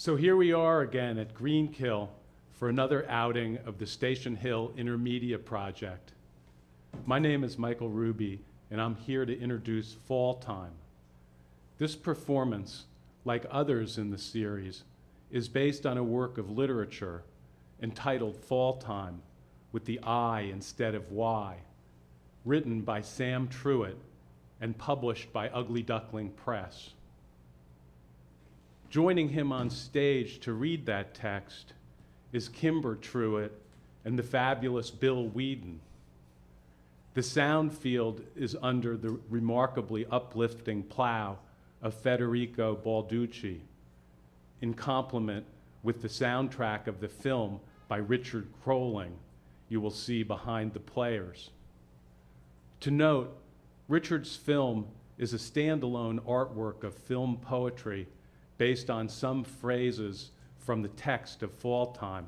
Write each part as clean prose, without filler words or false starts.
So here we are again at Greenkill for another outing of the Station Hill Intermedia Project. My name is Michael Ruby, and I'm here to introduce Falltyme. This performance, like others in the series, is based on a work of literature entitled Falltyme, with the I instead of Y, written by Sam Truitt and published by Duckling Presse. Joining him on stage to read that text is Kimber Truitt and the fabulous Bill Weeden. The sound field is under the remarkably uplifting plow of Frederico Balducci, in complement with the soundtrack of the film by Richard Kroehling you will see behind the players. To note, Richard's film is a standalone artwork of film poetry based on some phrases from the text of Falltyme,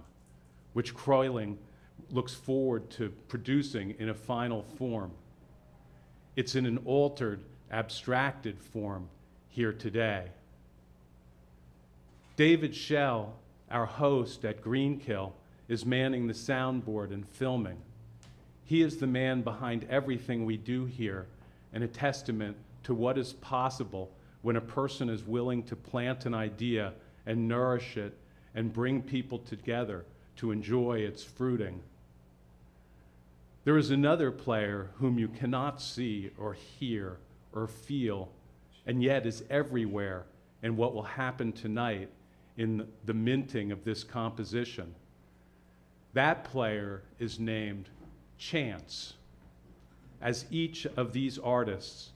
which Kroehling looks forward to producing in a final form. It's in an altered, abstracted form here today. David Schell, our host at Greenkill, is manning the soundboard and filming. He is the man behind everything we do here, and a testament to what is possible when a person is willing to plant an idea and nourish it and bring people together to enjoy its fruiting. There is another player whom you cannot see or hear or feel, and yet is everywhere in what will happen tonight in the minting of this composition. That player is named Chance, as each of these artists,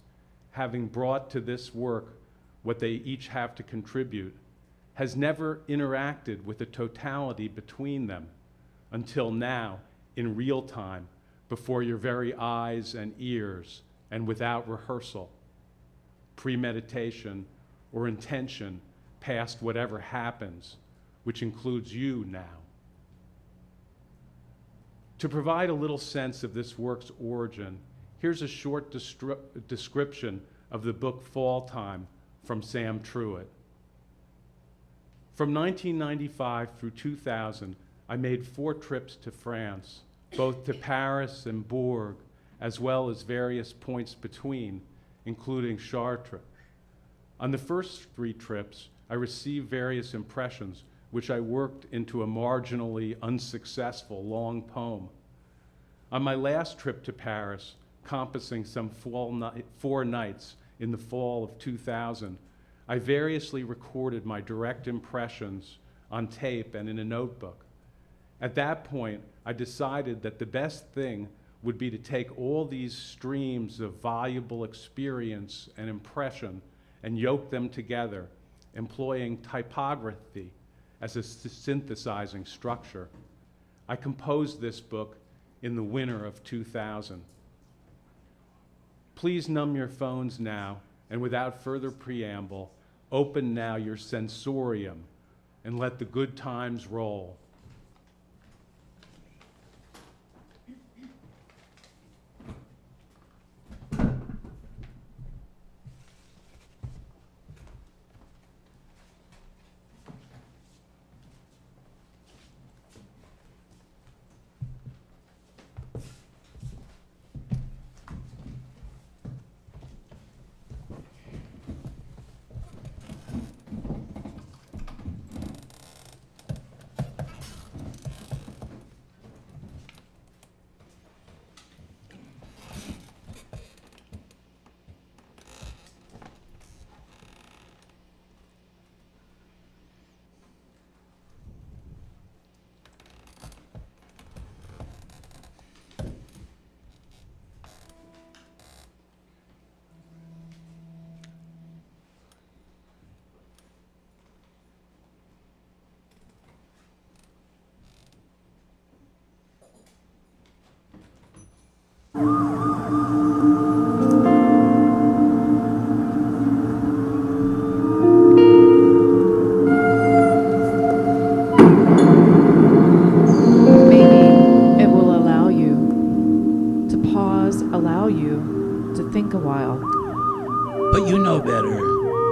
having brought to this work what they each have to contribute, has never interacted with the totality between them until now, in real time, before your very eyes and ears, and without rehearsal, premeditation, or intention past whatever happens, which includes you now. To provide a little sense of this work's origin, here's a short description of the book Falltyme from Sam Truitt. From 1995 through 2000, I made 4 trips to France, both to Paris and Bourges, as well as various points between, including Chartres. On the first 3 trips, I received various impressions, which I worked into a marginally unsuccessful long poem. On my last trip to Paris, compassing some 4 nights in the fall of 2000, I variously recorded my direct impressions on tape and in a notebook. At that point, I decided that the best thing would be to take all these streams of valuable experience and impression and yoke them together, employing typography as a synthesizing structure. I composed this book in the winter of 2000. Please numb your phones now, and without further preamble, open now your sensorium and let the good times roll. Allow you to think a while. But you know better.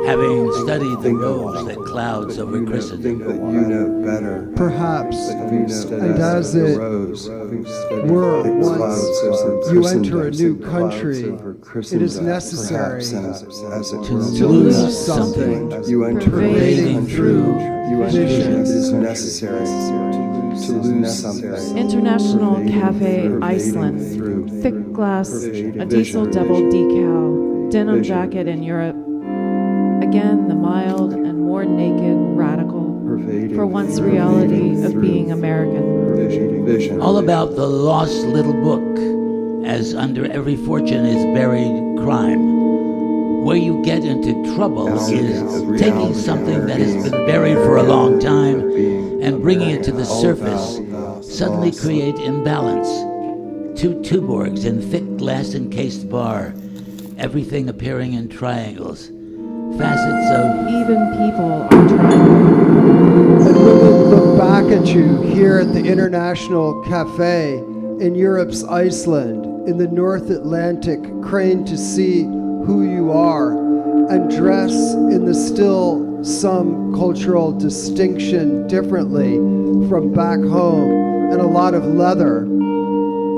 having studied the rose that clouds over Think Christendom. that you know better. Perhaps, And as it were once you enter a new country, it is necessary To to lose something You enter pervading through you enter it visions. is necessary to lose something. International Cafe Pervading Iceland, through thick glass, pervading a diesel vision. double decal, denim Vision. jacket in Europe. Again, the mild and more naked radical, Pervading, for once pervading reality of through being American. vision. All about the lost little book, as under every fortune is buried crime. Where you get into trouble is taking something that has been buried for a long time and bringing it to the surface, suddenly create imbalance. Two Tuborgs in thick glass-encased bar, everything appearing in triangles, facets of Even people are trying. And women look back at you here at the International Cafe in Europe's Iceland, in the North Atlantic, craned to see who you are, and dress in the still some cultural distinction differently from back home, and a lot of leather,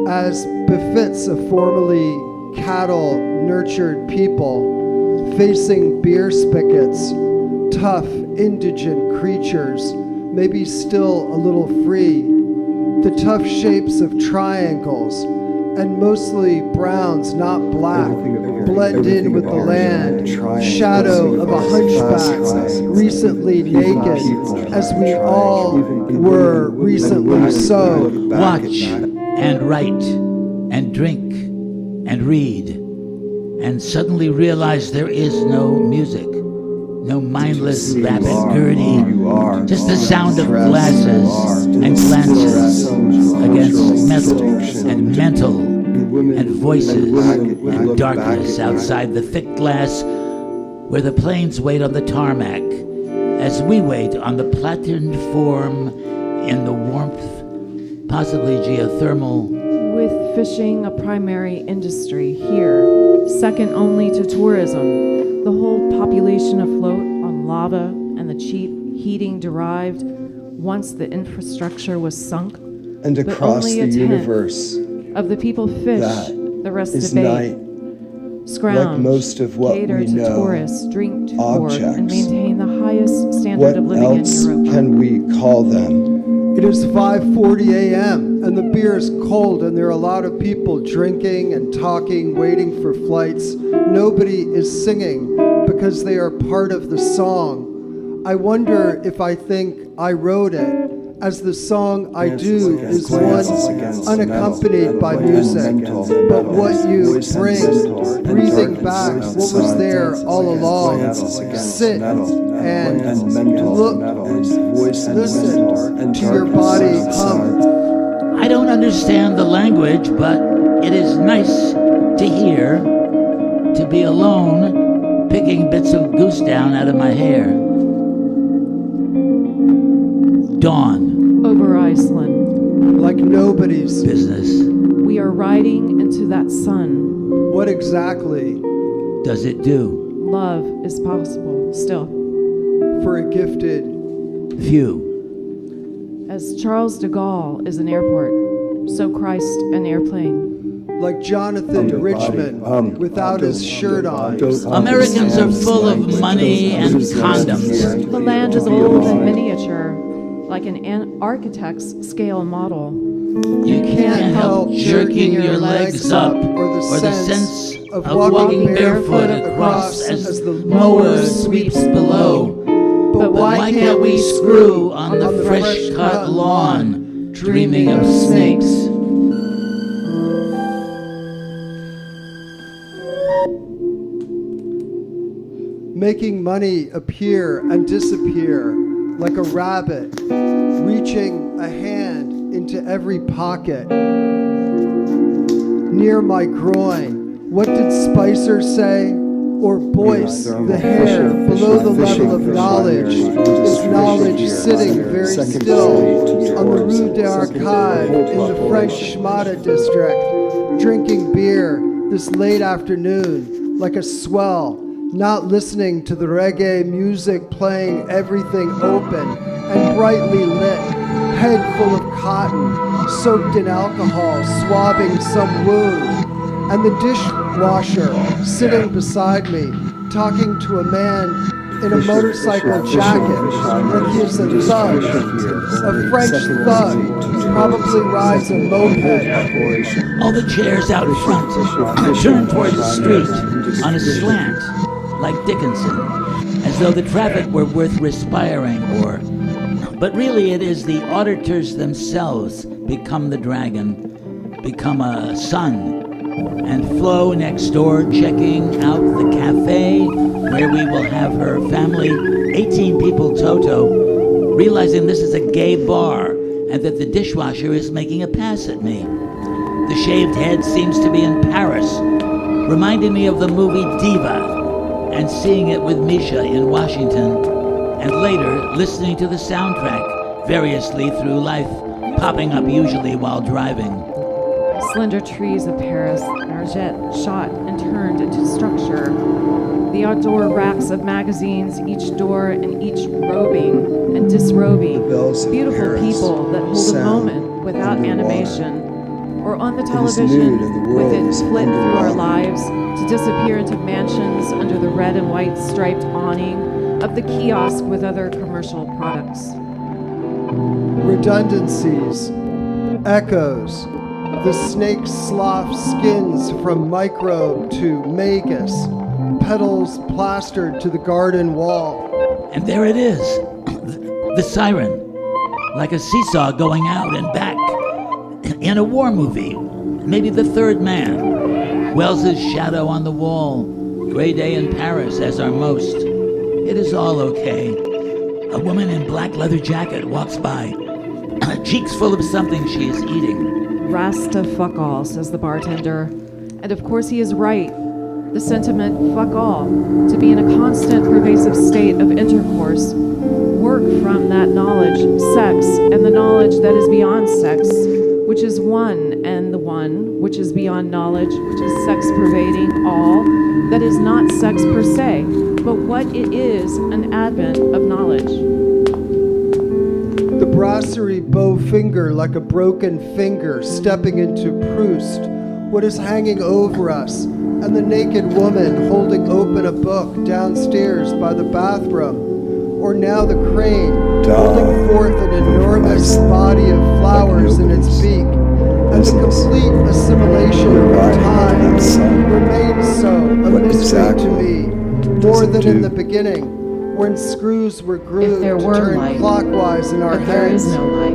as befits a formerly cattle-nurtured people, facing beer spigots, tough, indigent creatures, maybe still a little free, the tough shapes of triangles, and mostly browns, not black, blend in with the land, shadow of a hunchback, recently naked, as we all were recently so. watch and write and drink and read, and suddenly realize there is no music, no mindless rapid gurdy, just the sound of glasses and glances against metal and mental and voices and darkness outside the thick glass where the planes wait on the tarmac as we wait on the patterned form in the warmth, possibly geothermal. With fishing a primary industry here, second only to tourism, the whole population afloat on lava and the cheap heating derived once the infrastructure was sunk. And But across only the a tenth universe of the people fish, that the rest is debate, night. scrounge, Like most of what cater we to know, tourists, drink to port, and objects. maintain the highest standard What of living else in Europe. can we call them? It is 5:40 a.m. and the beer is cold and there are a lot of people drinking and talking, waiting for flights. Nobody is singing because they are part of the song. I wonder if I think I wrote it, as the song I do is one unaccompanied by music, but what you bring, breathing back what was there all along. Sit and look, listen to your body hum. I don't understand the language, but it is nice to hear, to be alone, picking bits of goose down out of my hair. Dawn. Over Iceland, Like nobody's. Business. we are riding into that sun. What exactly Does it do? Love is possible still. for a gifted? Few. As Charles de Gaulle is an airport, so Christ an airplane. Like Jonathan Richmond without his shirt on. Americans are full of money and condoms. The land is old and miniature, like an architect's scale model. You can't help jerking your legs up or the sense of walking barefoot across as the mower sweeps below. But why can't we screw on the fresh-cut lawn, dreaming of snakes? Making money appear and disappear like a rabbit, reaching a hand into every pocket. Near my groin, what did Spicer say? Or Boyce, the hair below the level of knowledge, is knowledge sitting very still on the Rue d'Archives in the French Schmada district, drinking beer this late afternoon like a swell, not listening to the reggae music playing everything open and brightly lit, head full of cotton, soaked in alcohol, swabbing some wound, and the dishwasher sitting beside me, talking to a man in a motorcycle jacket like he is a thug, a French thug, probably rides a moped. All the chairs out front turn towards the street on a slant, like Dickinson, as though the traffic were worth respiring or... But really it is the auditors themselves become the dragon, become a sun, and Flo next door checking out the cafe where we will have her family, 18 people toto, realizing this is a gay bar and that the dishwasher is making a pass at me. The shaved head seems to be in Paris, reminding me of the movie Diva, and seeing it with Misha in Washington, and later listening to the soundtrack variously through life, popping up usually while driving. Slender trees of Paris are yet shot and turned into structure. The outdoor racks of magazines, each door and each robing and disrobing. Beautiful people that hold a moment without animation. Or on the television, with it split through our lives to disappear into mansions under the red and white striped awning of the kiosk with other commercial products. Redundancies, echoes, the snake slough skins from microbe to magus, petals plastered to the garden wall. And there it is, the siren, like a seesaw going out and back. In a war movie, maybe The Third Man. Wells's shadow on the wall, gray day in Paris as our most. It is all okay. A woman in black leather jacket walks by, cheeks full of something she is eating. Rasta fuck all, says the bartender. And of course he is right. The sentiment fuck all, to be in a constant pervasive state of intercourse, work from that knowledge, sex, and the knowledge that is beyond sex, which is one, and the one, which is beyond knowledge, which is sex-pervading all, that is not sex per se, but what it is, an advent of knowledge. The brasserie bow finger like a broken finger stepping into Proust, what is hanging over us, and the naked woman holding open a book downstairs by the bathroom, or now the crane holding forth an enormous body of flowers in its beak, and the complete assimilation of time remains so a mystery to me, more than in the beginning, when screws were glued to turn clockwise in our but there heads. is no light,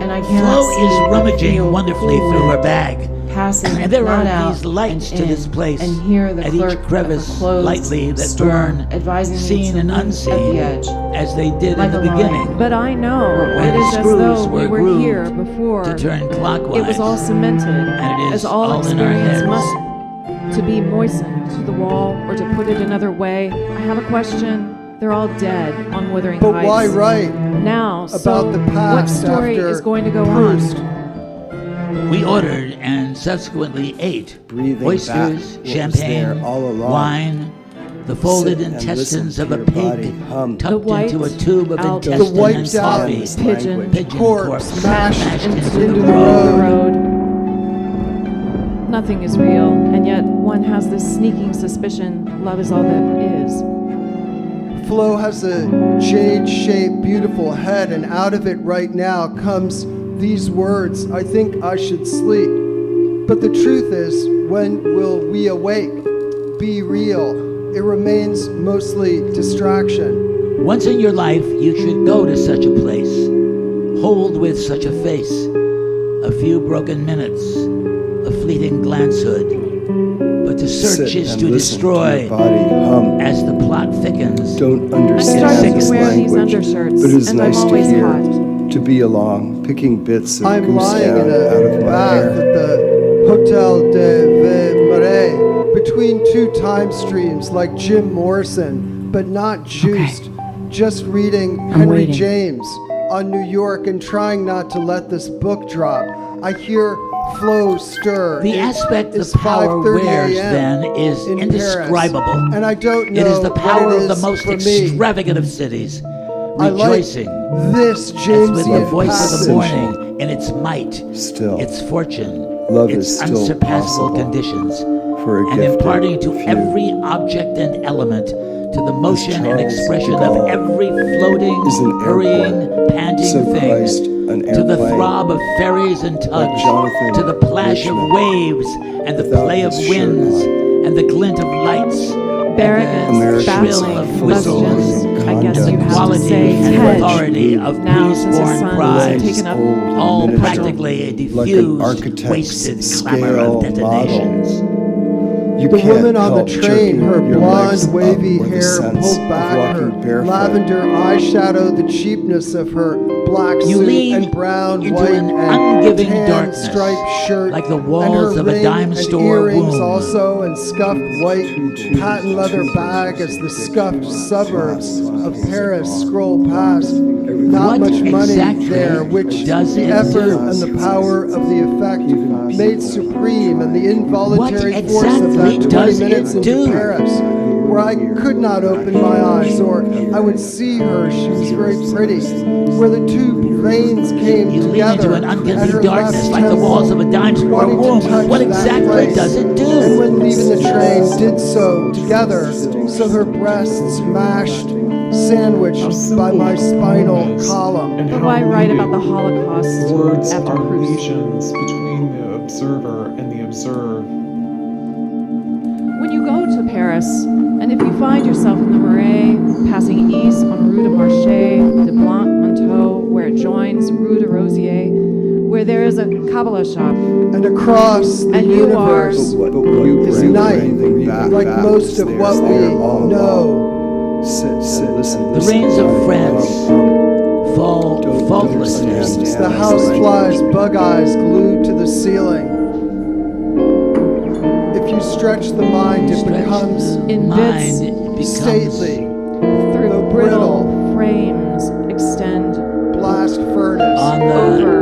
and I cannot Flo see is or rummaging feel wonderfully the through her light bag. passing And there not are out these lights and to in, this place, and hear the at clerk each of crevice the clothes lightly that store burn, advising me seen to and leave unseen, at the edge, as they did like in the a line. beginning. But I know When it the is as screws though we were were grooved here before. to turn clockwise. It was all cemented, And it is as all all in our experience heads. must to be moistened to the wall, or to put it another way. I have a question. They're all dead on Wuthering But Heights. why write Now, about so the what past story after is going to go Proust? on? We ordered and subsequently ate Breathing oysters, back what was champagne, there all along. wine, the folded Sit and intestines listen of to a your pig body hum. tucked into a wiped tube of out- intestine The and wiped out coffee. pigeon, Pigeon corpse mashed into into the the road. road. Nothing is real, and yet one has this sneaking suspicion love is all that is. Flo has a jade-shaped, beautiful head, and out of it right now comes these words, I think I should sleep. But the truth is, when will we awake? Be real. It remains mostly distraction. Once in your life, you should go to such a place, hold with such a face, a few broken minutes, a fleeting glancehood. But to search Sit is and to listen destroy, to your body hum. as the plot thickens. Don't I'm understand starting this to wear these language, undershirts, but it is and nice I'm to always hear, hot. to be along, picking bits of I'm goose lying down in out a of my bath hair. at the Hotel de Marais between two time streams like Jim Morrison, but not juiced. Just reading Henry waiting. James on New York and trying not to let this book drop. I hear flow, stir. The aspect It's the power 5:30 wears a.m. then is in indescribable. Paris, and I don't know It is the power what it of the is most for me. extravagant of cities, I like rejoicing this as with the Jamesian voice passage. of the morning in its might, Still, its fortune, love its is still unsurpassable possible conditions, for a and gifted imparting to few. every object and element, to the motion and Charles expression de of Gaulle every floating, is an hurrying, airport, panting so thing, Christ an to the airplane, throb of ferries and tugs, Jonathan to the plash of Richmond, waves and the without play of his shirt winds on. and the glint of lights, Barragan's and the shrill of whistles, questions, I guess and you the have to quality say, and Ted, authority of now since his peace-born son pride, has taken up all miniature, practically a like an diffused, architect's wasted scale clamor of model. detonations. You The can't woman on the help train, jerking her your legs blonde, up wavy with a hair sense pulled of back, her walking barefoot. lavender eyeshadow, the cheapness of her black You suit lean and brown, into white, an and ungiving tan darkness, striped shirt, like the and walls her of a ring dime and store earrings womb. also, and scuffed white patent leather bag as the scuffed suburbs of Paris scroll past. Not What much money exactly there, which does the it effort do? and the power of the effect made supreme, and the involuntary What force of exactly that 20 does it minutes into do? Paris, where I could not open my eyes, or I would see her, she was very pretty, where the two veins came You lean together into an at ungiving her darkness left like the temple, walls of a dime store wanting to womb. touch What that exactly place. does it And do? when leaving the train, did so together, so her breasts mashed, sandwiched by my spinal column. But why write about the Holocaust Words after are Proust? relations between the observer and the observed. When you go to Paris, and if you find yourself in the Marais, passing east on Rue de Marché, de Blanc-Manteau, where it joins Rue de Rosier, where there is a Kabbalah shop, And across the And you are- universe But you is bring night, everything back, like back, most of what we there all know. along. Sit, listen. The rains of France fall faultlessly. The houseflies' bug eyes glued to the ceiling. If you stretch the mind, it Stretch becomes in bits, Mind becomes stately, through though brittle brittle. frames extend blast furnace. on the over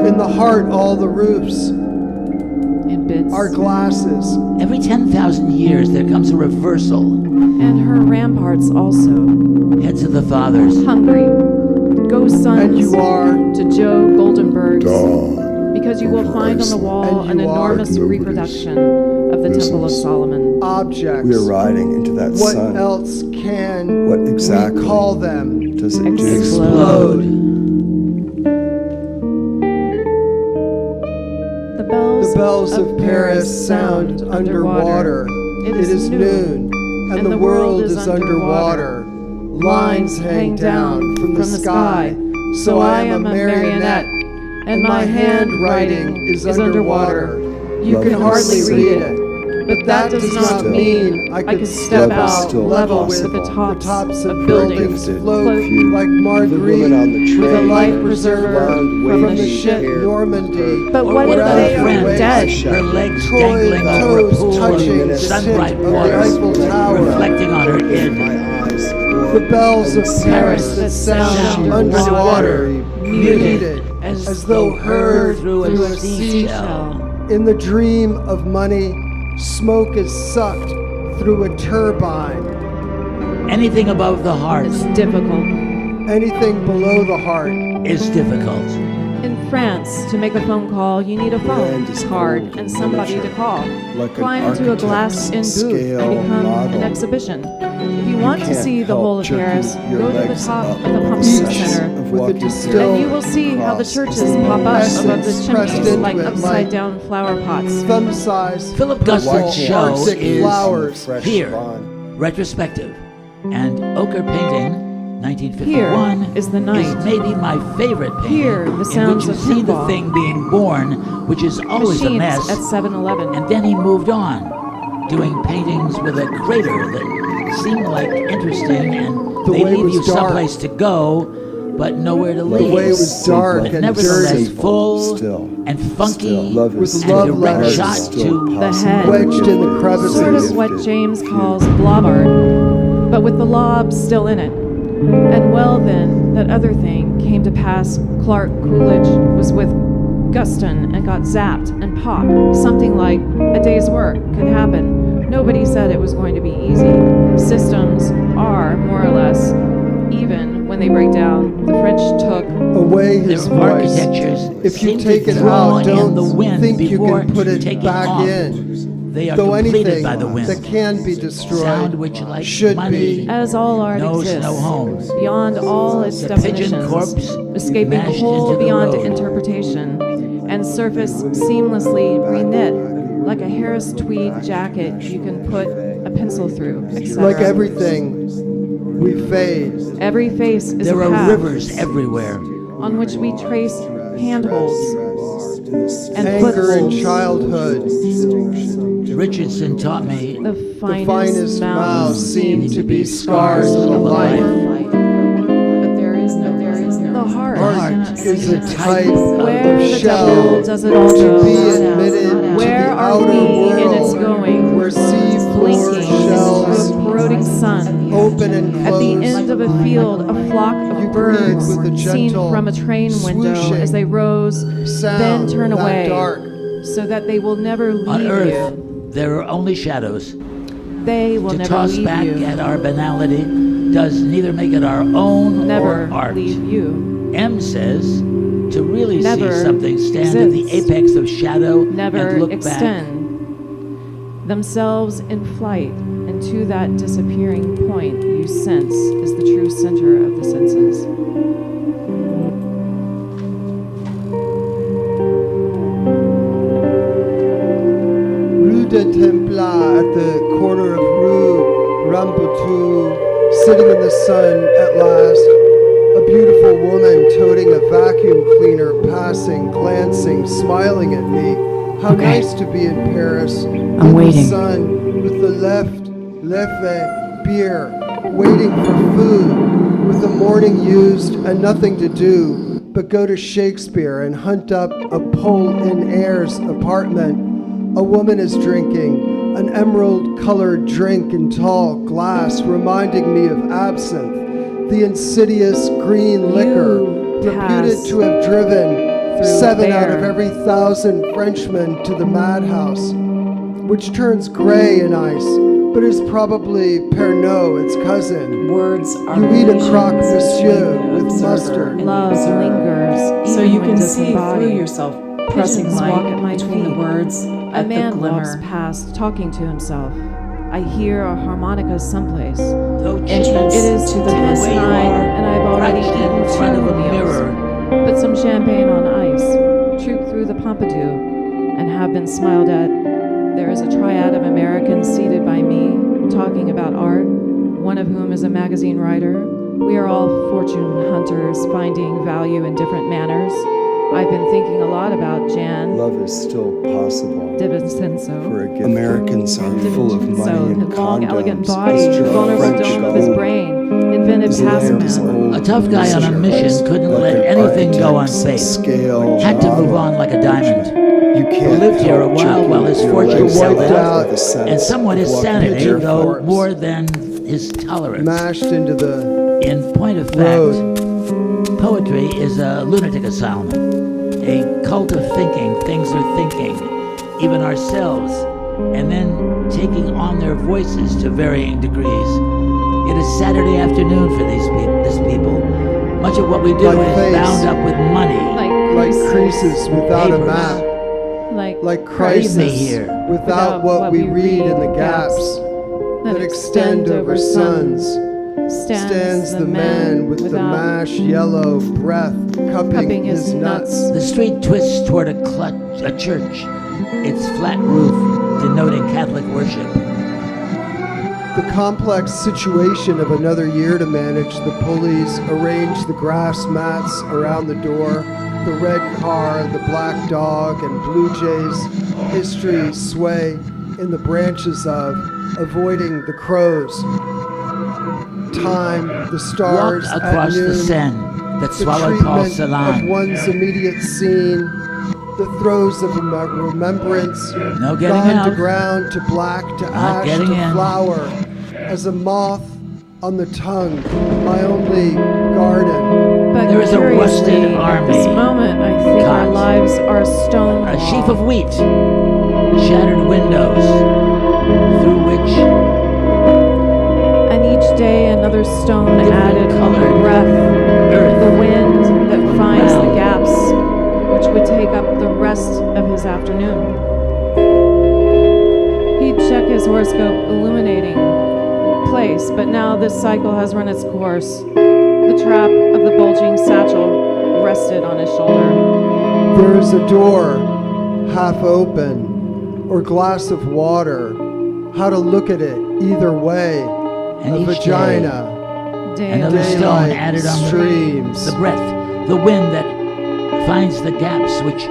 In the heart, all the roofs in bits. are glasses. every 10,000 years there comes a reversal. And her ramparts also. Heads of the fathers. Hungry. Go sons And you are to Joe Goldenberg's. Because you will find on the wall And an you are enormous reproduction of the Temple of Solomon. objects. We are riding into that What sun. else can What exactly we call them? does it do? Explode. The The bells of Paris sound underwater. It is noon, and the world is underwater. Lines hang down from the sky, so I am a marionette, and my handwriting is underwater. You Love can is hardly still read it, but that does not still mean I could step Love is out still level with possible. the tops of of buildings, gifted float few. like The Marguerite woman on the with a train, life preserver blonde, from the wavy ship hair, Normandy. But Or what if about they a are friend, dead? her legs Toy dangling over a toes pool touching of the sun-bright tip of the waters, Eiffel Tower. reflecting on her id. My eyes. The bells of Paris that sound Sound underwater, muted, muted, as though heard through a seashell. In the dream of money, smoke is sucked through a turbine. Anything above the heart It's difficult. Anything below the heart. is difficult. In France, to make a phone call, you need a phone Land is card old and somebody to miniature, call. like an Climb into a glass-in architect's booth scale and become model. an exhibition. If you want to can't see the help whole of jerking Paris, your go to the legs top up of the with pumping the sense center. of With a walking distilled And you will see how the across churches pop up above the essence pressed chimneys into like it, upside-down flower pots. Thumb size. Philip Why Gustard's can't show Arctic is flowers. fresh here, lawn? retrospective, and Ochre Painting, 1951, Here is the night. is maybe my favorite painting, Here, the in sounds which you of see the pinball. thing being born, which is always a Machines mess, at 7-Eleven. and then he moved on, doing paintings with a crater that seemed like interesting, and The they way leave was you dark. someplace to go, but nowhere to leave. way was dark but and nevertheless dirty. full Still. and funky, Love With is and love a direct letters shot still to the possible. head. Wedged in the crevices. Sort of what James calls blob art, but with the lob still in it. And well then, that other thing came to pass. Clark Coolidge was with Guston and got zapped and popped. Something like a day's work could happen. Nobody said it was going to be easy. Systems are, more or less, even when they break down. The French took away his Their voice. architectures If you seem take to it draw out, in the don't wind think you before can put it taking back off. in. They are Though completed anything by the wind. that can be destroyed Sound which, like should money, be. as all art knows exists, no home. beyond all its The pigeon definitions, corpse escaping mashed whole into the beyond road. interpretation, and surface seamlessly reknit like a Harris tweed jacket you can put a pencil through, etc. Like everything, we fade. Every face is There a are path rivers everywhere. on which we trace handholds and Anger in footholds. childhood. Richardson taught me The The finest finest mouths mouths seem seem to be scars of life. But there is no. The heart, Art is a type where of the shell devil does it all to go. be admitted to Where the are outer we in its world, going? where sea floor Blinking shells through a corroding sun. open and At the close. end of a field, a flock You of birds breathe with a seen gentle from a train window swooshing as they rose, sound then turn that away, dark. so that they will never leave On Earth, you. there are only shadows. They will To never toss leave back you. at our banality does neither make it our own Never or art. leave you. M says, to really Never see something, stand at the exists. apex of shadow Never and look extend themselves in flight, and to that disappearing point you sense is the true center of the senses. Rue de Templa at the corner of Rue Rambuteau, sitting in the sun at last. A beautiful woman toting a vacuum cleaner, passing, glancing, smiling at me. How Okay. nice to be in Paris. I'm in waiting. the sun, with the leffe beer, waiting for food, with the morning used and nothing to do but go to Shakespeare and hunt up a Pole in Air's apartment. A woman is drinking an emerald-colored drink in tall glass, reminding me of absinthe, the insidious green liquor, reputed pass to have driven through 7 out of air. every 1,000 Frenchmen to the madhouse, which turns gray in ice, but is probably Pernod, its cousin. Words are You eat a visions croque to monsieur the with observer mustard. and the Love observer. lingers, So even you when can see disembodied. through yourself, pressing Pigeons walk light at my between the feet. words A at the man walks glimmer. past, talking to himself. I hear a harmonica someplace. Though Entrance It is to the 10 way you 9, are, and I've already crouched eaten in front of 2 a meals. mirror. Put some champagne on ice, troop through the Pompidou, and have been smiled at. There is a triad of Americans seated by me, talking about art, one of whom is a magazine writer. We are all fortune hunters, finding value in different manners. I've been thinking a lot about Jan Love is still possible DiVincenzo. for a gift. Americans are full of money So, and his long, elegant condoms. body, As the your vulnerable French dome of his go. brain, invented His lamp is passman. old A tough guy on a and mission couldn't but let their anything go architect's unsafe. Scale Had to move model. on like a diamond. You can't lived here a help while jerking while his your fortune legs sold out out, with a sense And somewhat of his walking sanity, into though corpse. more than his tolerance. Mashed into the In point of road. fact, poetry is a lunatic asylum, a cult of thinking things are thinking, even ourselves, and then taking on their voices to varying degrees. It is Saturday afternoon for this people. Much of what we do Like is face. bound up with money. like creases without a Papers. map, like like Leave me crisis here. without what we read in the gaps that extend over suns. Stands the man with the without mash yellow breath cupping his nuts. The street twists toward a church, its flat roof denoting Catholic worship. The complex situation of another year to manage. The pulleys arrange the grass mats around the door, the red car, the black dog, and blue jays. History sway in the branches of, avoiding the crows. Time, the stars Walk at across noon. the Seine that The swallowed Paul treatment of Celan. one's immediate scene, the throes of remembrance, No getting gone out. to ground, to black, to Not ash, getting to in. flower, as a moth on the tongue, my only garden. But There is a rusted curiously, at this army moment, I think our got lives are a stone a wall. sheaf of wheat, shattered windows, through which And each day another stone Different added on the colored breath, earth the wind that finds the ground. gaps, which would take up the rest of his afternoon. He'd check his horoscope illuminating place, but now this cycle has run its course. The trap of the bulging satchel rested on his shoulder. There is a door, half open, or glass of water. How to look at it either way. And A each vagina. Day another of stone Daylight added on streams. the breath, the wind that finds the gaps which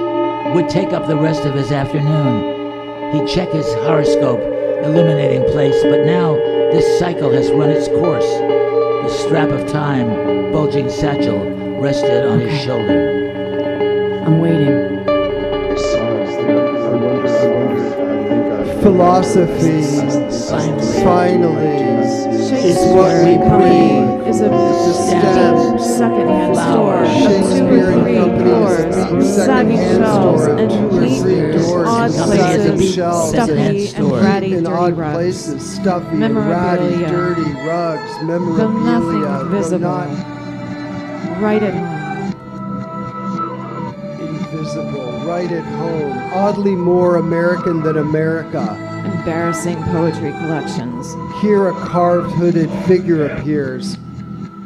would take up the rest of his afternoon. He'd check his horoscope, illuminating place, but now this cycle has run its course. The strap of time, bulging satchel, rested on his shoulder. I'm waiting. Philosophy, finally, Shakespeare is what we Company breathe. is a stems, deep secondhand store flowers, of 2 Shakespeare or 3 Company is a doors, deep sagging secondhand shelves, store of and 2 or neat, 3 doors, odd Company is a places, deep shelves, secondhand stuffy and store. ratty, in dirty odd rugs. places, stuffy and ratty, Memorabilia. dirty rugs, Though memorabilia, nothing visible, not right at home. invisible, right at home, oddly more American than America. Embarrassing poetry collections. Here a carved hooded figure appears.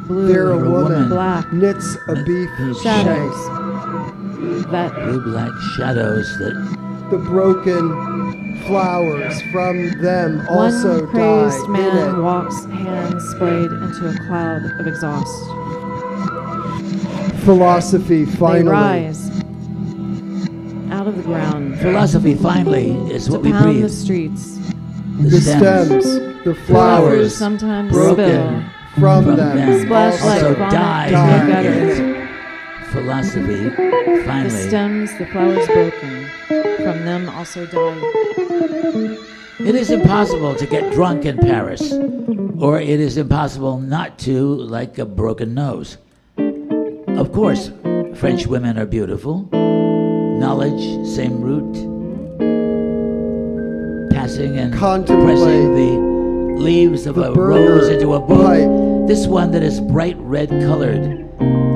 Blue, There a woman black, knits a beef shadows. shank. That Blue-black shadows that The broken flowers from them also one crazed die man in it. walks, hands splayed into a cloud of exhaust. Philosophy They finally. rise out of the ground philosophy finally is to what we pound the breathe. streets. The stems, the flowers, sometimes broken spill. from them Splash like also vomit die to die the gutters. in philosophy The finally. stems, the flowers broken, from them also die. It is impossible to get drunk in Paris, or it is impossible not to, like a broken nose. Of course, French women are beautiful. Knowledge, same root. Passing and Contemplate pressing the leaves of the a burger rose into a book. pipe. This one that is bright red colored,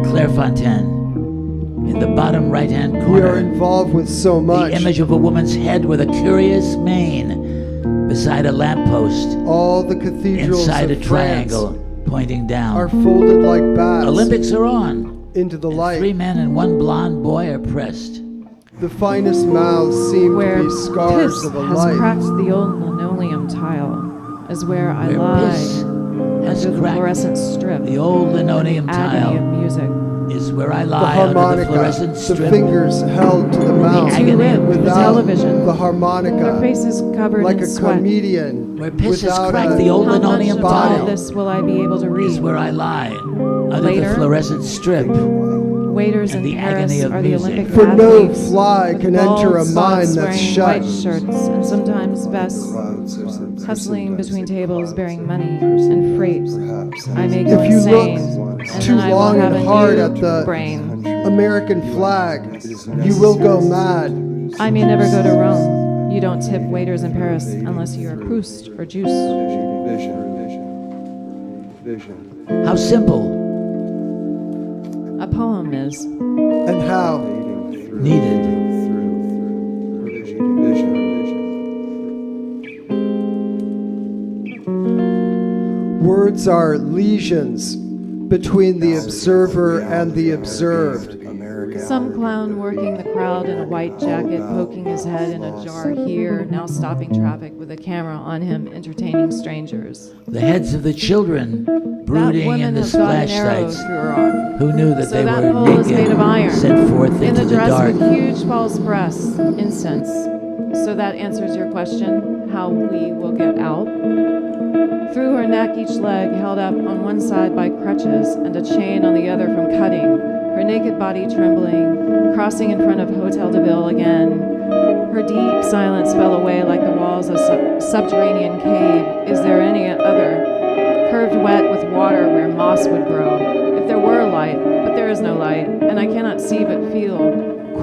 Clairefontaine. In the bottom right-hand We are corner, involved with so much. the image of a woman's head with a curious mane beside a lamppost, All the cathedrals inside a of France triangle pointing down. are folded like bats Olympics are on. into the And light. 3 men and 1 blonde boy are pressed. The finest mouths seem Where to be scars piss of a has life. cracked the old linoleum tile is where I Where lie piss has under the cracked fluorescent strip. the old linoleum Agony tile of music. is where I The lie under the harmonica, fluorescent the strip. fingers held to the mouth agony Too lit, the without television. the harmonica, Their faces covered like in a sweat. comedian Where piss has without cracked a the old How much linoleum of all tile this will I be able to read? is where I lie under Later? the fluorescent strip. Waiters and in the Paris agony of are the music. Olympic For no athletes fly with can bald enter a spots mind that's wearing shut. white shirts and sometimes vests, hustling between tables bearing money and freight. I may go If you insane, look and too then I will long have and a hard new at the brain. American flag, you will go mad. I may never go to Rome. You don't tip waiters in Paris unless you're Proust or Juice. How simple, A poem is. And how? needed. Words are lesions between the observer and the observed. Some clown working the crowd in a white jacket, poking his head in a jar here, now stopping traffic with a camera on him, entertaining strangers. The heads of the children That brooding woman in the has got an splash arrow sites through her arm. who knew that So they that were pole is naked, made of iron, sent forth in into the the dress dark. with huge false breasts, incense. So that answers your question, how we will get out. Through her neck, each leg held up on one side by crutches and a chain on the other from cutting, her naked body trembling, crossing in front of Hotel de Ville again. Her deep silence fell away like the walls of a subterranean cave. Is there any other? Curved wet with water where moss would grow. If there were light, but there is no light, and I cannot see but feel.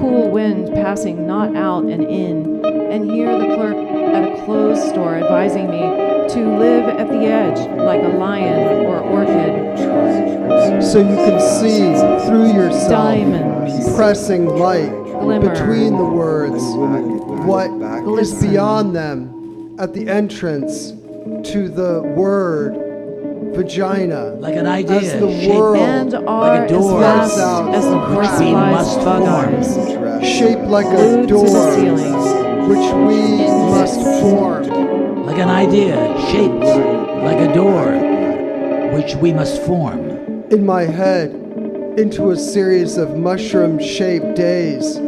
cool wind passing not out and in, and hear the clerk at a clothes store advising me to live at the edge like a lion or orchid. So you can see through yourself, Diamonds. pressing light Glimmer. between the words, what is Glisten. beyond them at the entrance to the word vagina. Like an idea, As the shaped world And are like a as door. vast Out as the of horsefly's must bug form. eyes, shaped like a glued to the door, ceiling. which we must form. like an idea, shaped like a door, which we must form. In my head, into a series of mushroom-shaped days.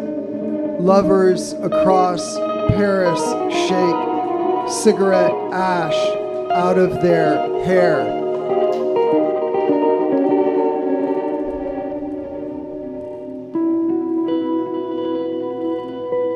Lovers across Paris shake cigarette ash out of their hair.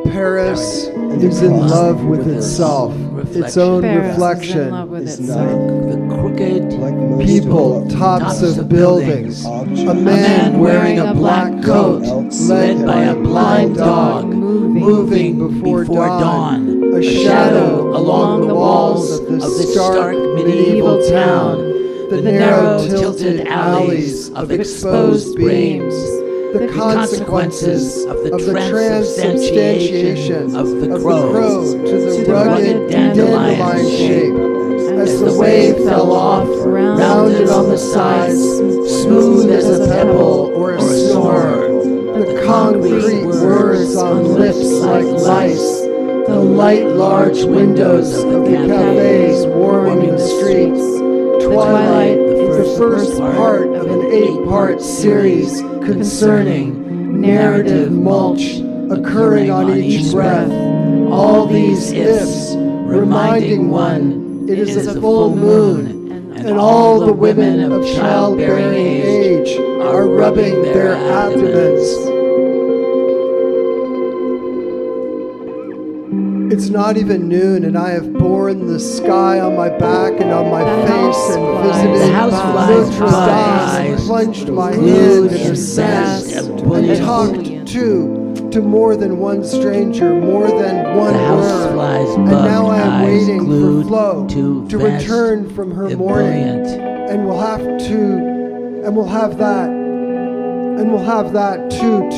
Paris is in love with itself, its own Paris is in reflection. love with It's itself. The crooked Like most People, tops of buildings, a man wearing a black coat, led by a blind dog, moving before dawn, a shadow along the walls of the stark medieval town, the narrow tilted alleys of exposed beams, the consequences of the transubstantiation of the crow to the rugged dandelion shape. As the wave fell off, rounded on the sides, smooth as a pebble or a snore, the concrete words on lips like lice, the light large windows of the cafes warming the streets. Twilight, the first part of an 8-part series concerning narrative mulch occurring on each breath. All these ifs, reminding one it is a full moon, and all the women of childbearing age are rubbing their abdomens. It's not even noon, and I have borne the sky on my back and on my face and visited The houseflies Notre by, Dame, plunged my glued hand in the to sand, vast and ebullient. talked to more than one stranger, more than one The word. houseflies And now I am eyes waiting for glued Flo to to vast return from her mourning, ebullient. and we'll have that too.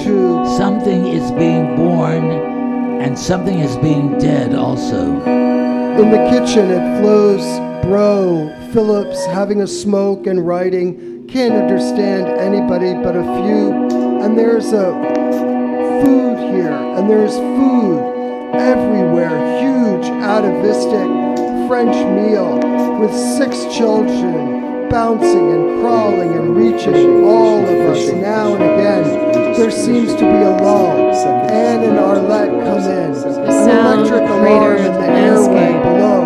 Something is being born, and something is being dead also. In the kitchen at Flo's bro, Phillips having a smoke and writing, can't understand anybody but a few. And there's a food here, and there's food everywhere. Huge, atavistic French meal with 6 children bouncing and crawling and reaching all of us now and again. There seems to be a lull. Anne and Arlette come in. An sound electric alarm cratered in the landscape. airway below.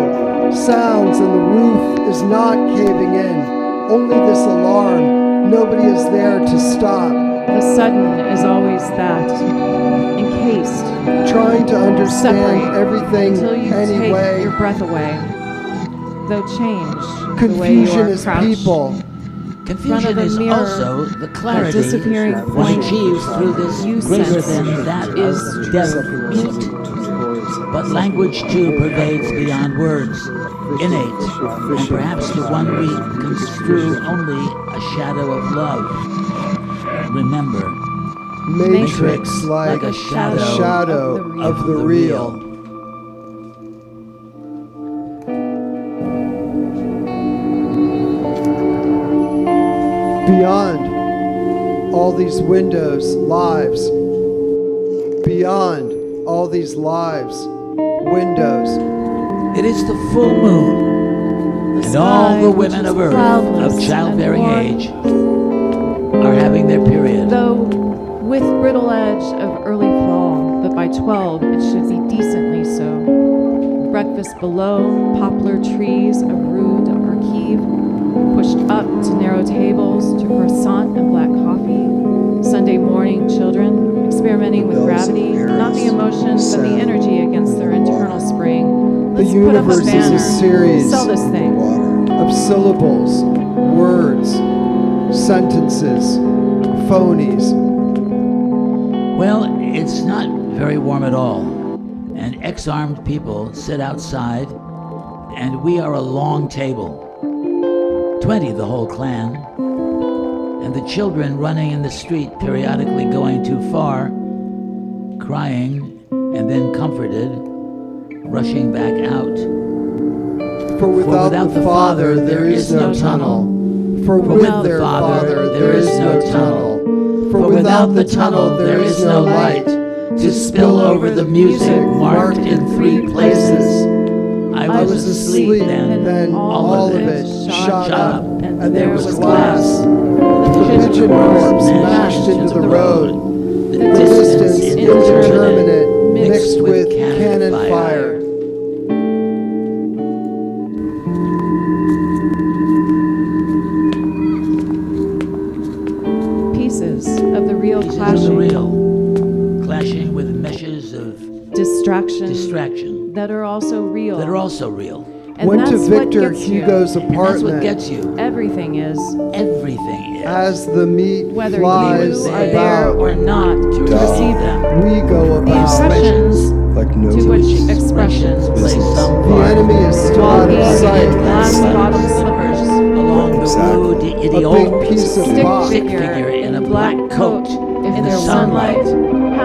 Sounds and the roof is not caving in. Only this alarm. Nobody is there to stop. The sudden is always that, encased, Trying to understand separate everything until you take anyway. your breath away. Though change, the way you Confusion are is crouched. people. Confusion of a is mirror, also the clarity disappearing one point achieves through this you greater sense than that is of deaf mute. But language too pervades beyond words, innate, and perhaps the one we construe only a shadow of love. Remember, Matrix like a a shadow shadow of the real. Beyond all these windows, lives. Beyond all these lives, windows. it is the full moon, and all the women of Earth of childbearing age are having their period. Though with brittle edge of early fall, but by 12 it should be decently so. Breakfast below, poplar trees of rude archive, pushed up to narrow tables, to croissant and black coffee. Sunday morning, children experimenting with gravity, not the emotion, but the energy against their internal spring. The Let's put up universe a is banner. a series Sell this thing. of syllables, words, sentences, phonies. Well, it's not very warm at all. And ex-armed people sit outside, and we are a long table. 20, the whole clan. And the children running in the street, periodically going too far, crying, and then comforted, rushing back out. For without the Father there is no tunnel. For with their Father there is no tunnel. For without the tunnel there is no light to spill over the music marked in 3 places. I was asleep then all of it shot up, and there was glass. The pigeon corpse smashed into the road. The distance indeterminate mixed with cannon fire. Pieces of the real Pieces of the clashing, real, clashing with meshes of distraction that are also real. that are also real. And Went to that's what Victor gets you. Hugo's And that's what apartment gets you. Everything is, Everything is. as the meat whether flies you are there about. or not, to receive them. We go The about. impressions like no to which business. expressions Play some The part. enemy is still out walking of in sight. glass bottom slippers, Along the Exactly. road, A idiot big piece of stick rock. figure in a black coat if in the there's sunlight.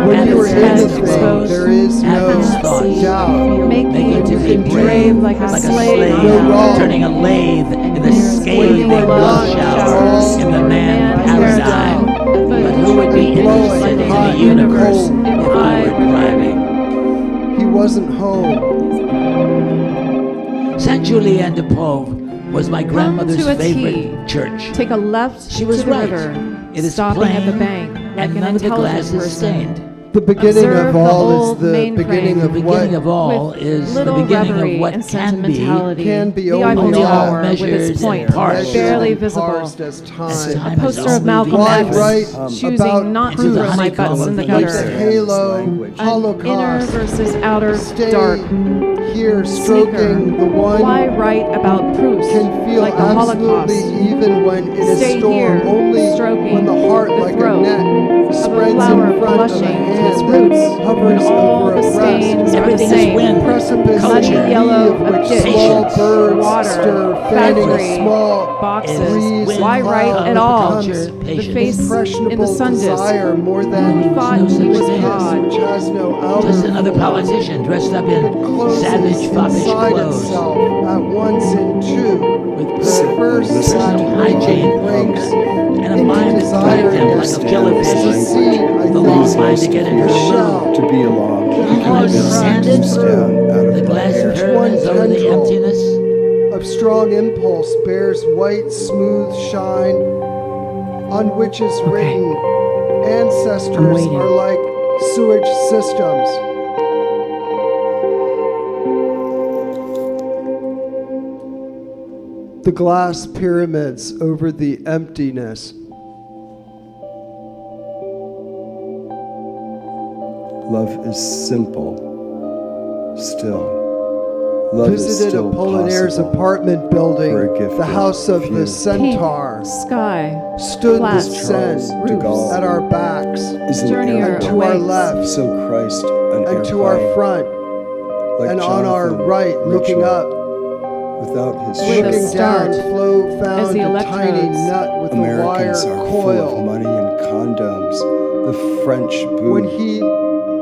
When Had you are his in head the thing, exposed, there is had no his thoughts. doubt. making Making you to be brave like a slave, No wrong. turning a lathe in the When scathing you are love not showers wrong, in the man paradigm. But who would be blowing interested in hot the universe and if cold. I were driving? He wasn't home. Saint Julien de Pauve was my grandmother's to a favorite T. church. Take a left She was to the right. river, It is stopping plain, at the bank like and an none of the intelligent glass is person. stained. The beginning Observe of the all old is the mainframe. beginning The of beginning what of all With is the little beginning reverie of what and can be. sentimentality. Can be the only Eiffel all Tower with measured its in point, parts. barely and visible. parsed as As time. time has Poster of only Malcolm begun. Why X write choosing about not to Into the throw my honeycomb butts of in the the Like gutter. the halo, An inner Holocaust. versus outer Stay dark. here stroking the one Why write about Proust can feel like the absolutely Holocaust? even when it is Stay storm, here, only stroking when the heart the like a throat net spreads flower in front of a blushing to its hand roots, that when hovers all over the a breast. stains are the Everything is same. wind, Precipice culture, and yellow of which ditch, small patience, birds water, stir, fanning factory, a small boxes. breeze Why and write cloud at all? culture, The patience. face in the impressionable sun disk. desire more Who than thought no he such was thing. God? which has no outer Just another form. politician dressed up in Closes savage, foppish inside clothes. itself at once in two. With The first listen that to hygiene breaks and a into mind desire like a understand jellyfish this is the language. seed, I with a think, long mind to get into the the room. shell. To be alone. The heart Like sanded cracks down through. out of The my glass hair. pyramids over the tendril emptiness. Of strong impulse bears white, smooth shine, on which is written, ancestors waiting. are like sewage systems. The glass pyramids over the emptiness. Love is simple. Still. Love is Visited still Apollinaires possible apartment building, for a gifted the house of few. the centaur. Pink sky, Stood flat the Seine Charles de Gaulle at our backs, is an Journey airplane. to our awaits. left, So Christ, an and to our airplane, front, like and on our Jonathan right, looking Richman, up, without his With a looking shirt. start down, Flo as found the a tiny electrodes. nut with a Americans wire are full of coil. money and condoms. The French boo. When he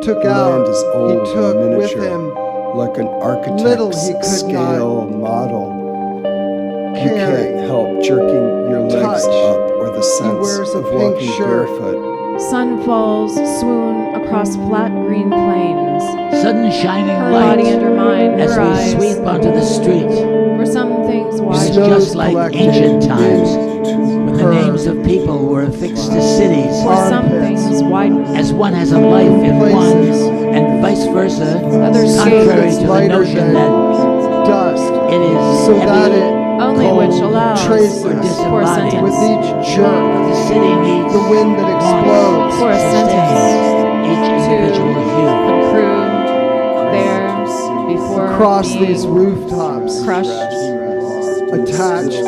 took The out, land is he old took and with miniature, him like an little architect's he could scale model. You carry. can't help jerking your legs touch. up or the sense wears a of pink walking shirt. barefoot. sun falls, swoon across flat green plains. Sudden shining Her body light under mine, as her we eyes. sweep onto the street. For some things, It's why Snow just like collected ancient times in when the her names of people were affixed to cities. for some armpits. things widen. As one has a life in Places. one, and vice versa, Others contrary It's to the lighter notion than that dust, it is so heavy that it Only cold, which allows traces for a disembodied. sentence. with each jerk, the city needs the wind that explodes. For a sentence each to individual hue. accrue there before across being these rooftops, crushed. attached.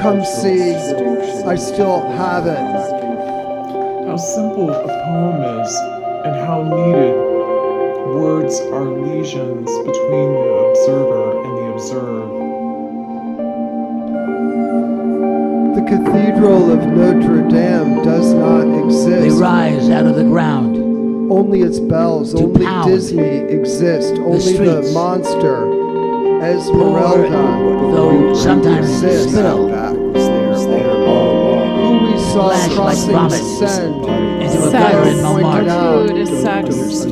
Come see, I still have it. how simple a poem is, and how needed. Words are lesions between the observer and the observed. The Cathedral of Notre Dame does not They exist. rise out of the ground. Only its bells, To only pound Disney exist, only the streets. monster, Pour, Esmeralda, though sometimes exists. spill, That was there all along. Who we saw Flash like crossing vomit the Seine, into a Sex. gutter in pointed Montmartre. out, Food is sex. Force.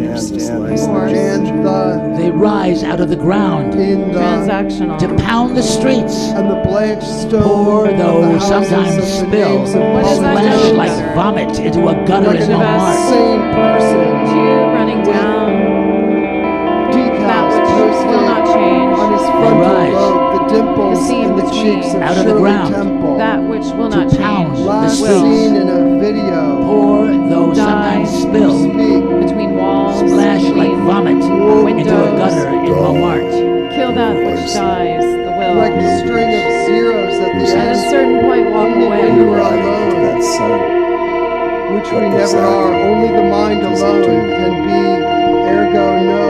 and the They rise out of the ground in the Transactional. to pound the streets. and the blanched stone Pour, of the though houses sometimes of the spill, names of What is that splash doing? like vomit into a gutter like in an Montmartre. insane person. Two running down. That Decals which posted will not change. on his frontal rise. lobe, the dimples The scene in the between. cheeks of Out of the Shirley ground. Temple. That which will To not pound change. the Last streets. seen in a video. Pour, though sometimes Die. spill, Speak. Between walls. splash like between vomit into a windows. gutter in Montmartre. Kill that which dies. The will. Like a string of zeros at the At a end, certain point, walk When away. you're riding into that sun, which we What never exactly are. Only the mind does it alone do? can be, ergo no.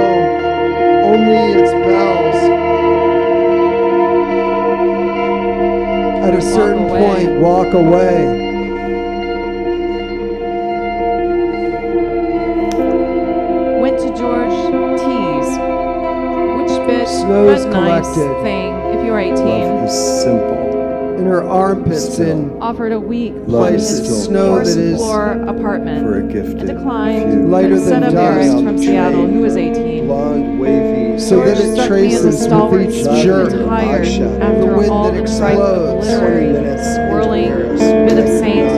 Only its bells. At a certain away. point, walk away. Went to George T's. Which bit? Snows but nice collected. thing. If you're 18. love is simple. In her armpits Still. in Offered a week Love in is his still snow fourth that is floor apartment. For a And gifted declined. few. Lighter Set than up dust. Eric On from the Seattle, train. who was 18. Blonde, wavy, so George that it struck me as a traces stalwart with each student, jerk. tired eyeshadow. after The wind all that the tripe of explodes. 20 literary minutes into swirling Paris. bit of saint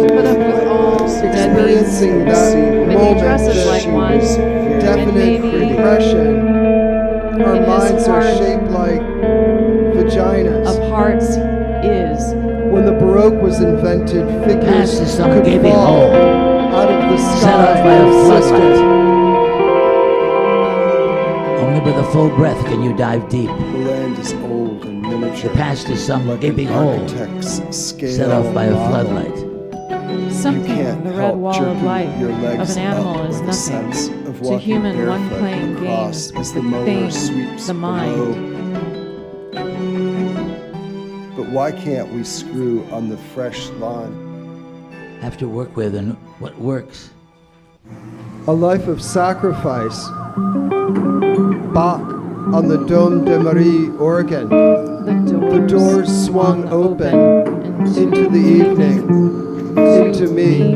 to put up with all dead beats. Experiencing that But he moment, dresses like that one. definite maybe impression. Our in his minds are heart shaped like vaginas. of hearts is. When the Baroque was invented, figures Past is some could gaping fall hole, out of the set off sky by a and assist floodlight. it. Only with a full breath can you dive deep. The land is old and miniature. The past is some like gaping an hole, architect's scale set off by a model. floodlight. You Something can't in the red help wall of jerking life your of legs an animal up is with a sense nothing. of To walking human, one barefoot playing across games as the with the mower thing, sweeps the mind. below. But why can't we screw on the fresh lawn? Have to work with and what works. A life of sacrifice. Bach on the Dome de Marie organ. The doors swung open into the evening, into me.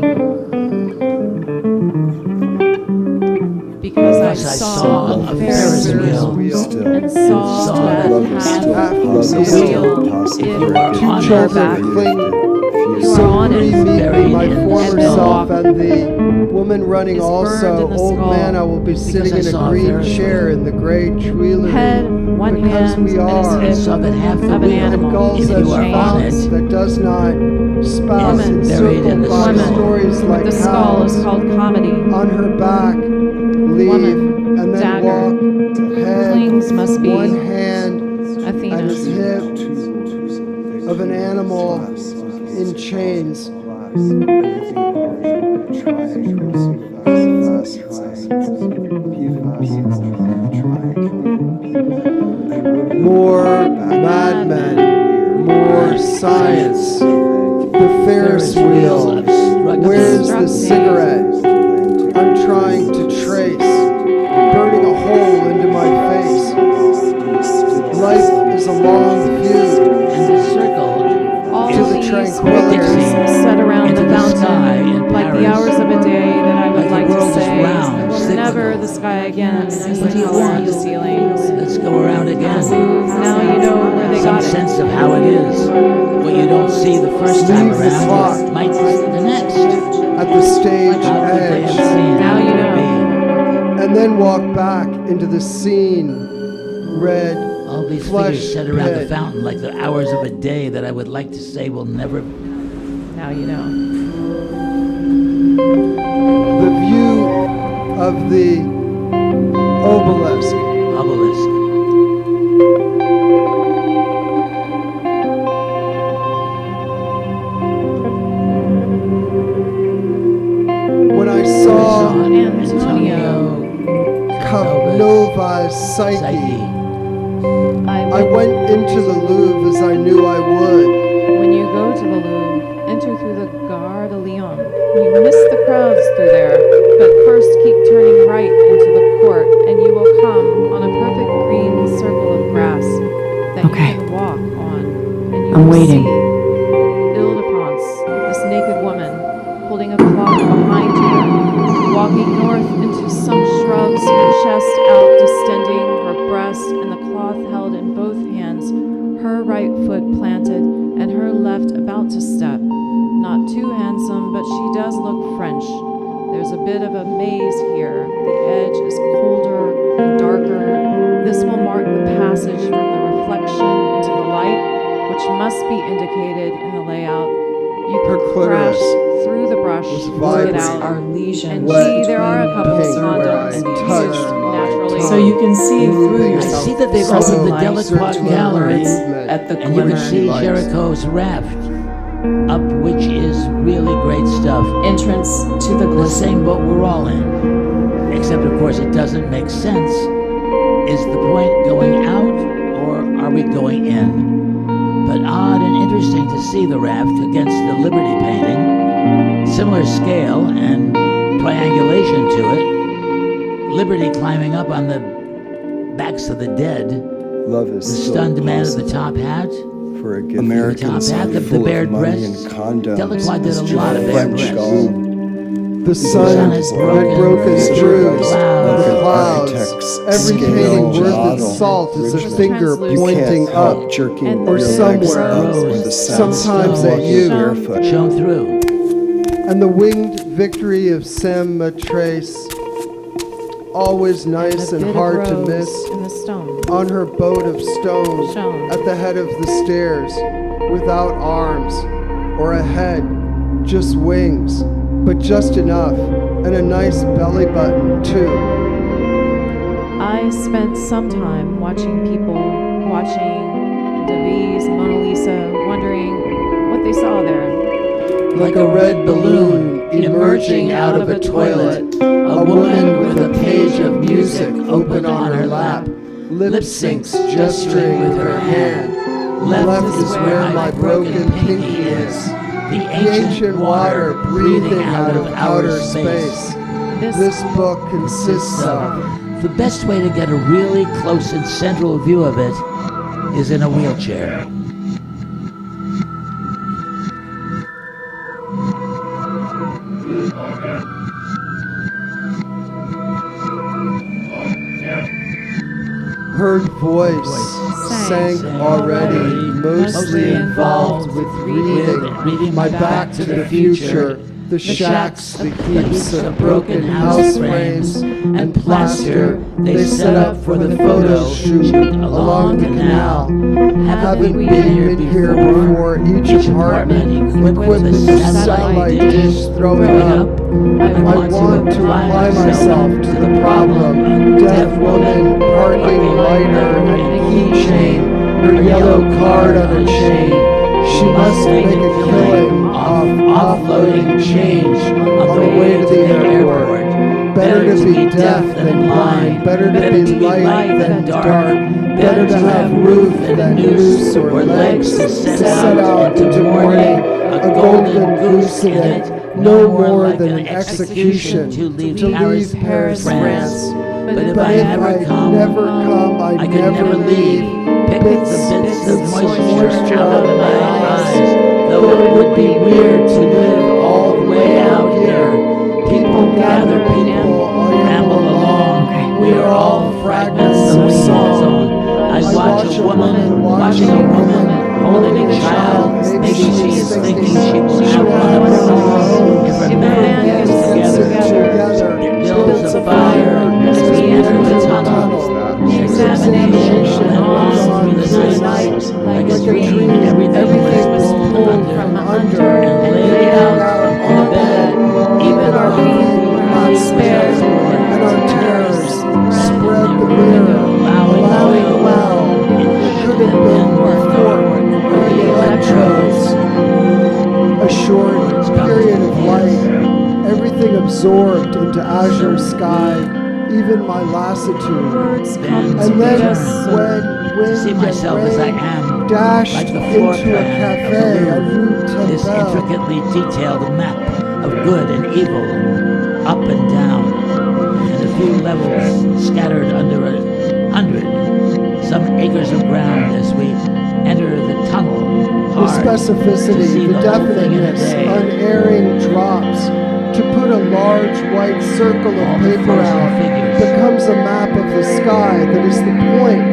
Because I Because I saw saw a a Ferris Ferris wheel wheel. Still, and saw saw that love is still half half love is the still wheel possible if for a two gifted children few. cling You are on it. me, Buried my in former snow. self, and the woman running Is burned also. in the Old skull. man, I will be sitting I in saw a a green Ferris chair wheel. in the gray Tuileries. Head, one because hand, we and are. his hip Saw that half the of an wheel, And animal. gulls if as you are on fountains it, that does not spout, Woman buried in encircled the by skull. stories With like the skull is cows. called comedy. On her back, leave, Woman, and then dagger. walk to head, Clings must be one hand Athena. at his hip of an animal in chains. More madmen, more science. The Ferris wheel. Where's the cigarette? I'm trying to trace, burning a hole into my face. Life is a long feud And the circle All to the these tranquility. pictures set around Into the the sky in fountain, like the Paris. hours of a day that I would Like the like to world is say, round, cyclical. never the sky again, as What the do you color want? of the ceilings. Let's go around again. Now you know where they Some got it. sense of how it is. What you don't see the first time Leave the clock. around, you might see the next. At the stage How could they have edge, seen Now how it you would know. and then walk back into the scene. Red, be? All these flesh figures set around the pit. fountain like the hours of a day that I would like to say will never. Now you know. The view of the obelisk. Obelisk. Psyche. I I went into the Louvre as I knew I would. When you go to the Louvre, enter through the Gare de Lyon. You miss the crowds through there, but first keep turning right into the court, and you will come on a perfect green circle of grass that Okay. you can walk on. And you I'm will waiting. see Ile-de-France, this naked woman, holding a clock behind her, walking north into some shrubs, her chest out distending, her breast and the cloth held in both hands, her right foot planted, and her left about to step. Not too handsome, but she does look French. There's a bit of a maze here. The edge is colder and darker. This will mark the passage from the reflection into the light, which must be indicated in the layout. You Her can clitoris crash through the brush was to get vibrant. out. Are lesions And wet, gee, there are a couple of pink, where I condoms used touched my naturally. So you can see through I yourself. see that they've So opened the light Delacroix Gallery, at the and you can glimmer. see Jericho's raft, up which is really great stuff. Entrance to the The glisten. same boat we're all in. Except, of course, it doesn't make sense. Is the point going out, or are we going in? But odd and interesting to see the raft against the Liberty painting. Similar scale and triangulation to it. Liberty climbing up on the backs of the dead. Love is The still stunned man at the possible top hat. for a gift. Americans Americans top are hat, the full bared of money breasts. and condoms. Delacroix did a Mr. lot of bared French breasts. gold. The sun sun is had broken broken through through the the clouds. clouds. Every painting worth its salt is a Richard. finger You pointing Can't up. help jerking And your or legs somewhere. up with the sound of Sometimes at walking you. barefoot. Shown through. And the winged victory of Sam Truitt, always nice A and bit of hard to rose miss, in the stone. on her boat of stone Shown. at the head of the stairs, without arms or a head, just wings, but just enough, and a nice belly button too. I spent some time watching people, watching David's Mona Lisa, wondering what they saw there. Like a red balloon emerging out of a toilet, a woman with a page of music open on her lap, lip syncs gesturing with her hand. Left is where my broken pinky is, the ancient water breathing out of outer space. This book consists of The best way to get a really close and central view of it is in a wheelchair. her voice sank already, mostly involved with reading my Back to the Future, the shacks, the heaps of broken house frames and plaster they set up for the photo shoot along the canal. Haven't been here before, each apartment equipped with a satellite dish throwing up. I want to apply myself to the problem. Deaf woman, parking lighter and keychain, her yellow card on a chain. She must make a killing off offloading change on the way to the airport. Better to be deaf than blind, better to be light than dark, better to have roof than noose or legs to set out into morning, a golden goose in it, no more than an execution to leave Paris, France. But if I never come, I could never leave. Pick the bits of moisture out of my eyes, though it would be weird to live all the way out here. People gather, people ramble along. We are all fragments of song. I watch a woman watching a woman holding a child. Maybe she is thinking she will have one of her own. If a man gets together, builds a fire as we enter the tunnel. Examination went on through the night like a dream. Everything was pulled from under and laid out on the bed. Even our feet were not spared, and our terrors spread the mirror, allowing a well. It could have been before the electrodes. A short period of light, everything absorbed into azure sky. even my lassitude. Words Then come to And meet then us so when to wind see and myself as I rain am, dashed like the floor into a plan of cafe the at Louvre, Rue this Temple. intricately detailed map of good and evil, up and down, and a few levels scattered under 100, some acres of ground as we enter the tunnel. The Hard to specificity, see the the whole thing in a definiteness, day. unerring drops. To put a large white circle All of the paper frozen out figures. becomes a map of the sky that is the point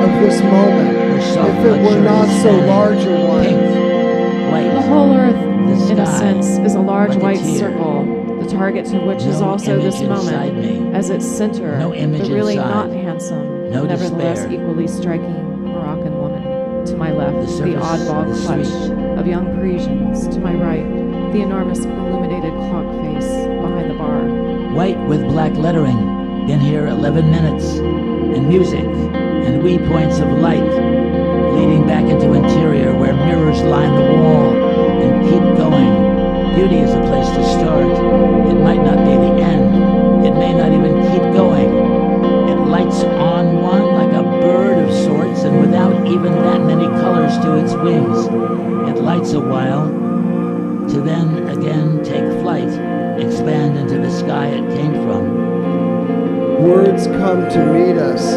of this moment. Her soft, If it were not luxurious so spanning, large a one. pink, white, The whole Earth, the in a sky, sense, is a large like a white tear. circle, the target to which is No also image this inside moment, me. as its center, No image the really inside. not handsome, No nevertheless despair. equally striking Moroccan woman. To my left, The the surface oddball is clutch sweet. of young Parisians. To my right, the enormous illuminated clock face behind the bar. White with black lettering, been here 11 minutes, and music, and wee points of light, leading back into interior where mirrors line the wall, and keep going. Beauty is a place to start. It might not be the end. It may not even keep going. It lights on one like a bird of sorts, and without even that many colors to its wings. It lights a while, to then again take flight, expand into the sky it came from. Words come to meet us,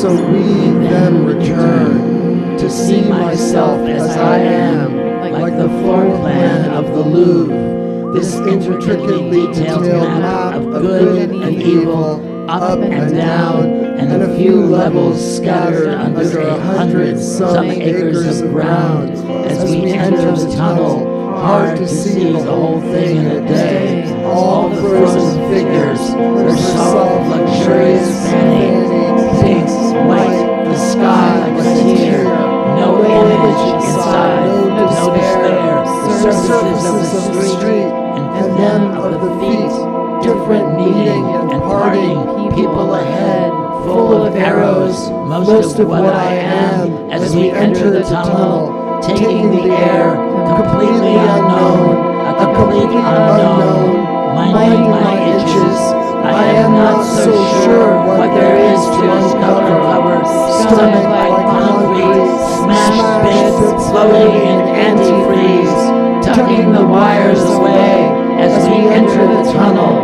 so we then return to see myself as I am, like the floor plan of the Louvre. This intricately detailed map of good and evil, up and down, and a few levels scattered under 100 some acres of ground. As we enter the tunnel, hard to see the whole thing in a day. All the frozen figures, their soft, luxurious fanning, pink, white, the sky like a tear. No image inside, no despair. The surfaces of the street, and then of the feet. Different meeting and parting, people ahead, full of arrows, most of what I am, as we enter the tunnel, taking the air, completely unknown, a complete unknown, minding my itches. I am not so sure what there is to uncover, stomach like concrete, smashed bits floating in antifreeze, tucking the wires away as we enter the tunnel,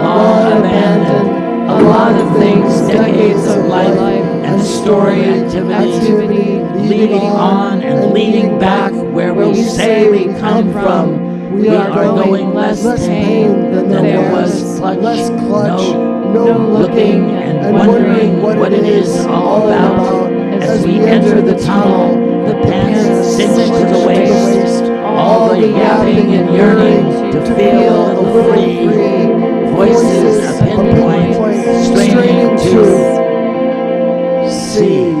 long abandoned, a lot of things, decades of life and story activity, leading on and leading back where we say we come from. We are going less tame than there was clutch, no looking and wondering what it is all about. As we enter the tunnel, the pants cinched to the waist, all the yapping and yearning to feel the free voices a pinpoint, straining to see.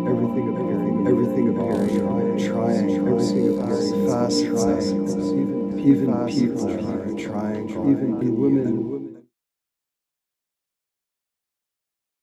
Everything appears trying, everything appears fast, even people are trying, even women